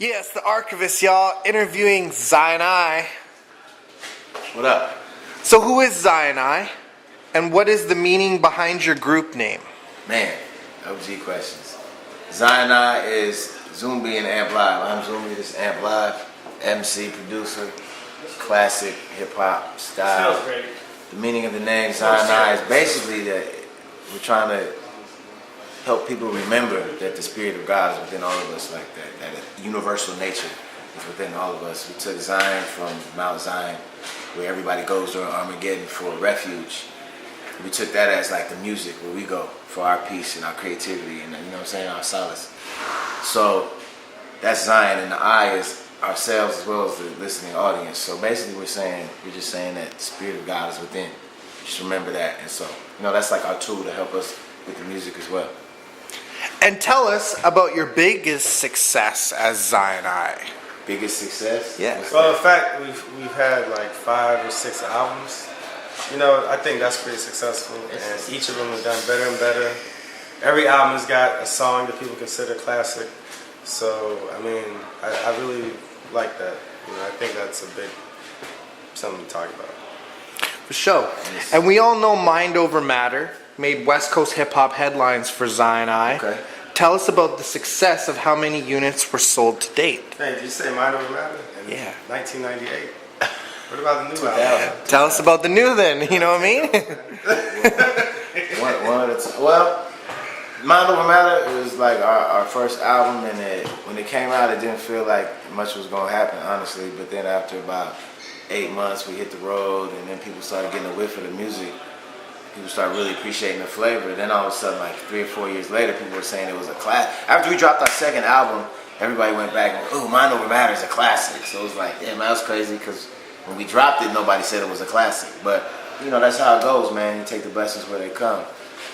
Yes, the Archivest, y'all, interviewing Zion I. What up? So who is Zion I? And what is the meaning behind your group name? Man, OG questions. Zion I is Zumbi and Amp Live. I'm Zumbi, this is Amp Live, MC, producer, classic hip-hop style. Sounds great. The meaning of the name Zion I is basically that we're trying to help people remember that the Spirit of God is within all of us, like that universal nature is within all of us. We took Zion from Mount Zion, where everybody goes during Armageddon for refuge. We took that as like the music where we go for our peace and our creativity and, you know what I'm saying, our solace. So that's Zion, and the I is ourselves as well as the listening audience. So basically we're just saying that the Spirit of God is within. Just remember that. And so, you know, that's like our tool to help us with the music as well. And tell us about your biggest success as Zion I. Biggest success? Yeah. Well, in fact, we've had like 5 or 6 albums. You know, I think that's pretty successful, and each of them have done better and better. Every album has got a song that people consider classic. So, I mean, I really like that. You know, I think that's something to talk about. For sure. And we all know Mind Over Matter made West Coast hip-hop headlines for Zion I. Okay. Tell us about the success of how many units were sold to date. Hey, did you say Mind Over Matter? In Yeah. 1998. What about the new album? Tell us about the new then, you know what I mean? Well, Mind Over Matter was like our first album, and when it came out, it didn't feel like much was going to happen, honestly. But then after about 8 months, we hit the road, and then people started getting a whiff of the music. People started really appreciating the flavor. Then all of a sudden, like 3 or 4 years later, people were saying it was a classic. After we dropped our second album, everybody went back and, "Ooh, Mind Over Matter is a classic." So it was like, damn, that was crazy, because when we dropped it, nobody said it was a classic. But, you know, that's how it goes, man. You take the blessings where they come.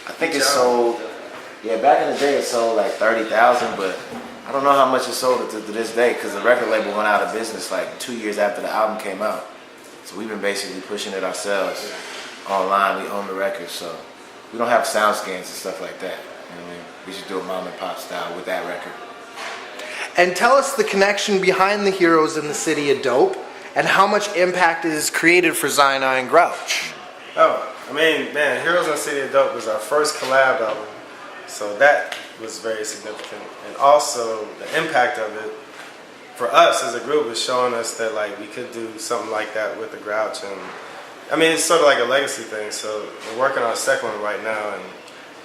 I think it sold, back in the day it sold like 30,000, but I don't know how much it sold to this day, because the record label went out of business like 2 years after the album came out. So we've been basically pushing it ourselves online. We own the record, so we don't have sound scans and stuff like that. You know what I mean? We just do it mom and pop style with that record. And tell us the connection behind the Heroes in the City of Dope and how much impact it has created for Zion I and Grouch. Oh, I mean, man, Heroes in the City of Dope was our first collab album. So that was very significant. And also, the impact of it for us as a group is showing us that like we could do something like that with the Grouch. And I mean, it's sort of like a legacy thing. So we're working on a second one right now, and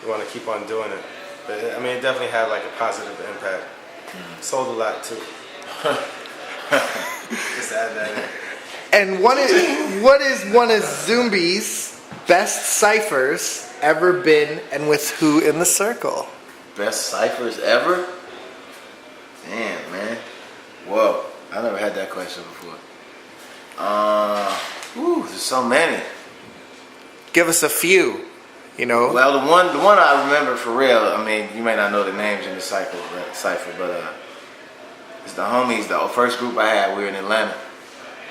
we want to keep on doing it. But I mean, it definitely had like a positive impact. Sold a lot too. Just add that in. And what is one of Zumbi's best ciphers ever been, and with who in the circle? Best ciphers ever? Damn, man. Whoa, I never had that question before. There's so many. Give us a few, you know. Well, the one I remember for real, I mean, you may not know the names in the cipher, but it's the homies, the first group I had. We were in Atlanta,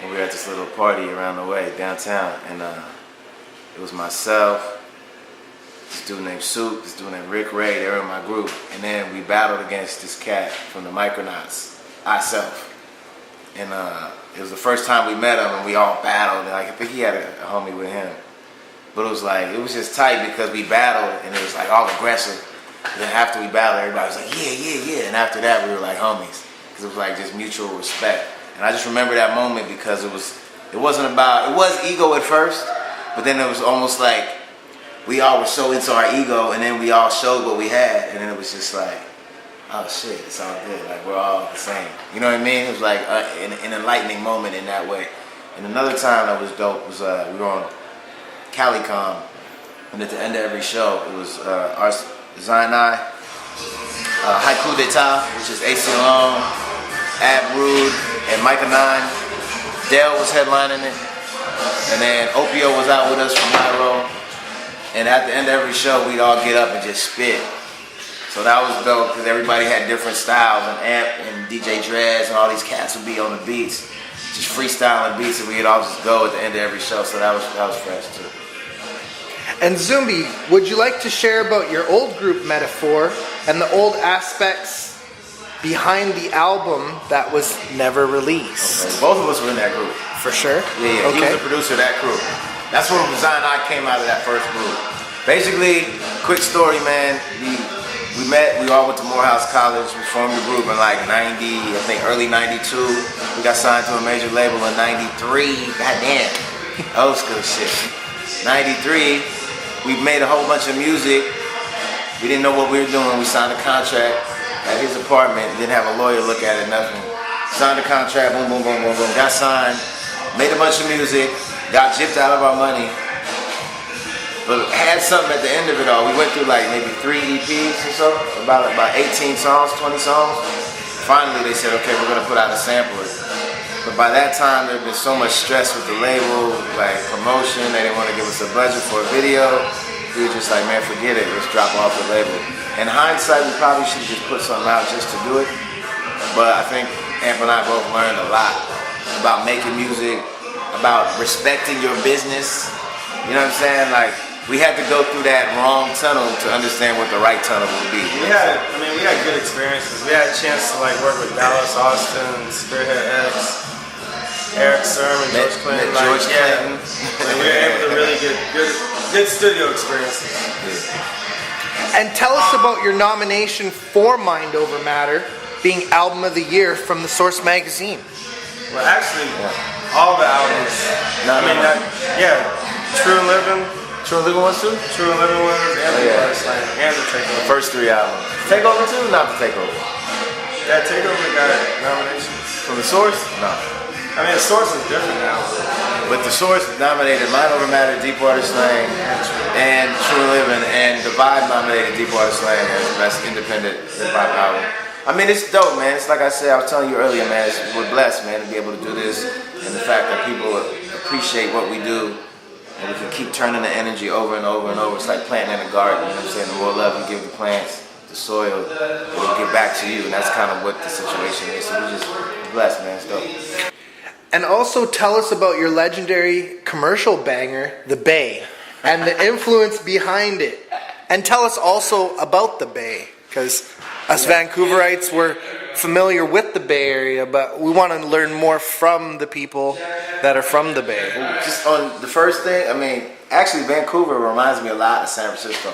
and we were at this little party around the way, downtown, and it was myself, this dude named Soup, this dude named Rick Ray. They were in my group, and then we battled against this cat from the Micronauts, Self. And it was the first time we met him, and we all battled. And like, I think he had a homie with him, but it was just tight because we battled, and it was like all aggressive. And then after we battled, everybody was like, yeah. And after that, we were like homies, because it was like just mutual respect. And I just remember that moment because it was ego at first, but then it was almost like we all were so into our ego, and then we all showed what we had, and then it was just like, oh shit, it's all good. Like, we're all the same. You know what I mean? It was like an enlightening moment in that way. And another time that was dope was we were on CaliCom, and at the end of every show, it was our Zion I, Haiku d'Etat, which is AC Alone, Ab Rude, and Micah 9. Dale was headlining it, and then Opio was out with us from Cairo. And at the end of every show, we'd all get up and just spit. So that was dope, because everybody had different styles, and Amp and DJ Drez and all these cats would be on the beats, just freestyling beats, and we'd all just go at the end of every show. So that was fresh too. And Zumbi, would you like to share about your old group Metaphor and the old aspects behind the album that was never released? Okay. Both of us were in that group. For sure? Yeah, he Okay. was the producer of that group. That's when Design I came out of that first group. Basically, quick story, man. We met, we all went to Morehouse College. We formed a group in like 90, I think early 92. We got signed to a major label in 93. Goddamn. Old school shit. 93, we made a whole bunch of music. We didn't know what we were doing. We signed a contract at his apartment. Didn't have a lawyer look at it, nothing. Signed a contract, boom, boom, boom, boom, boom. Got signed. Made a bunch of music, got gypped out of our money, but had something at the end of it all. We went through like maybe 3 EPs or so, about 18 songs, 20 songs. Finally they said, okay, we're gonna put out a sampler. But by that time there had been so much stress with the label, like promotion, they didn't want to give us a budget for a video. We were just like, man, forget it, let's drop off the label. In hindsight, we probably should have just put something out just to do it. But I think Amp and I both learned a lot about making music, about respecting your business. You know what I'm saying? Like, we had to go through that wrong tunnel to understand what the right tunnel would be. We had good experiences. We had a chance to like work with Dallas Austin, Spearhead X, Eric Sermon, George Clinton. George Clinton. Like, we were able to really get good studio experiences. And tell us about your nomination for Mind Over Matter being Album of the Year from the Source magazine. Well, actually, all the albums. True and Living. True and Living was too? True and Living was, and and the Takeover. The first 3 albums. Takeover too? Not the Takeover. That Takeover got nominations. From the Source? No. I mean, the Source is different now. But the Source nominated Mind Over Matter, Deepwater Slang, and True and Living, and The Vibe nominated Deepwater Slang as the best independent hip-hop album. I mean, it's dope, man. It's like I said, I was telling you earlier, man, we're blessed, man, to be able to do this, and the fact that people appreciate what we do, and we can keep turning the energy over and over and over. It's like planting in a garden, you know what I'm saying? The more love you give the plants, the soil, it will give back to you, and that's kind of what the situation is. So we're blessed, man. It's dope. And also tell us about your legendary commercial banger, The Bay, and the influence behind it. And tell us also about the Bay, because us Vancouverites were familiar with the Bay Area, but we want to learn more from the people that are from the Bay. Just on the first thing, I mean, actually Vancouver reminds me a lot of San Francisco.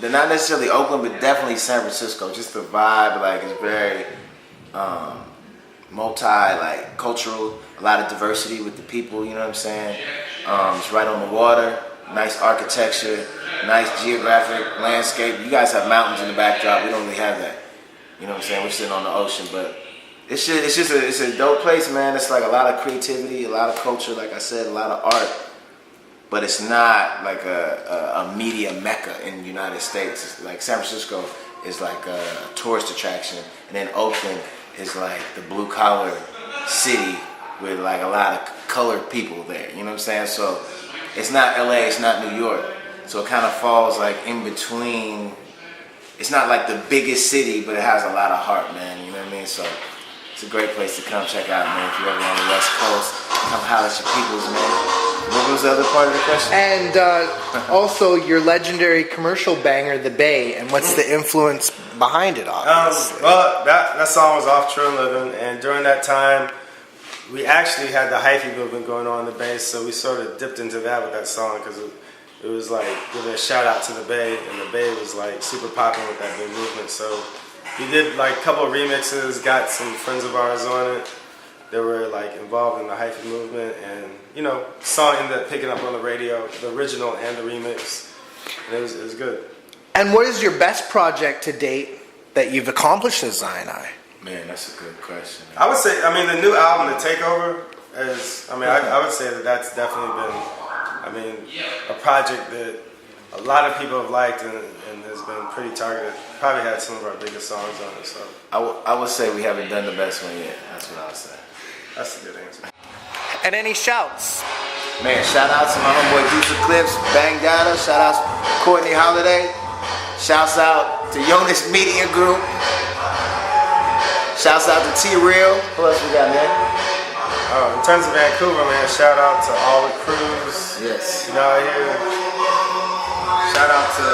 They're not necessarily Oakland, but definitely San Francisco. Just the vibe, like, is very cultural, a lot of diversity with the people, you know what I'm saying? It's right on the water, nice architecture, nice geographic landscape. You guys have mountains in the backdrop, we don't really have that. You know what I'm saying? We're sitting on the ocean, but it's a dope place, man. It's like a lot of creativity, a lot of culture, like I said, a lot of art. But it's not like a media mecca in the United States. It's like San Francisco is like a tourist attraction, and then Oakland is like the blue collar city with like a lot of colored people there. You know what I'm saying? So it's not LA, it's not New York. So it kind of falls like in between. It's not like the biggest city, but it has a lot of heart, man. You know what I mean? So it's a great place to come check out, man. If you're ever on the West Coast, come holler at your peoples, man. What was the other part of the question? And also your legendary commercial banger, The Bay, and what's the influence behind it, obviously? Well, that song was off True and Living, and during that time, we actually had the hyphy movement going on in the Bay, so we sort of dipped into that with that song, because it was like giving a shout out to the Bay, and the Bay was like super popular with that big movement. So we did like a couple of remixes, got some friends of ours on it that were like involved in the hyphy movement, and you know, the song ended up picking up on the radio, the original and the remix, and it was good. And what is your best project to date that you've accomplished as Sinai? Man, that's a good question. I would say, I mean, the new album, The Takeover, is, I mean, I would say that that's definitely been, I mean, a project that a lot of people have liked and has been pretty targeted. Probably had some of our biggest songs on it. So I would say we haven't done the best one yet. That's what I would say. That's a good answer. And any shouts? Man, shout out to my homeboy Deuce Eclipse, Bang Data. Shout out to Courtney Holiday. Shouts out to Jonas Media Group. Shouts out to T-Real. Who else we got, man? In terms of Vancouver, man, shout out to all the crews. Yes. You know, out here. Shout out to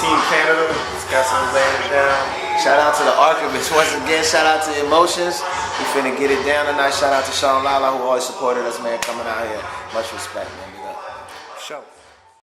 Team Canada. It's got some laying it down. Shout out to the Archivest once again. Shout out to Emotions. We finna get it down tonight. Shout out to Sean Lala who always supported us, man, coming out here. Much respect, man. Big up. Show.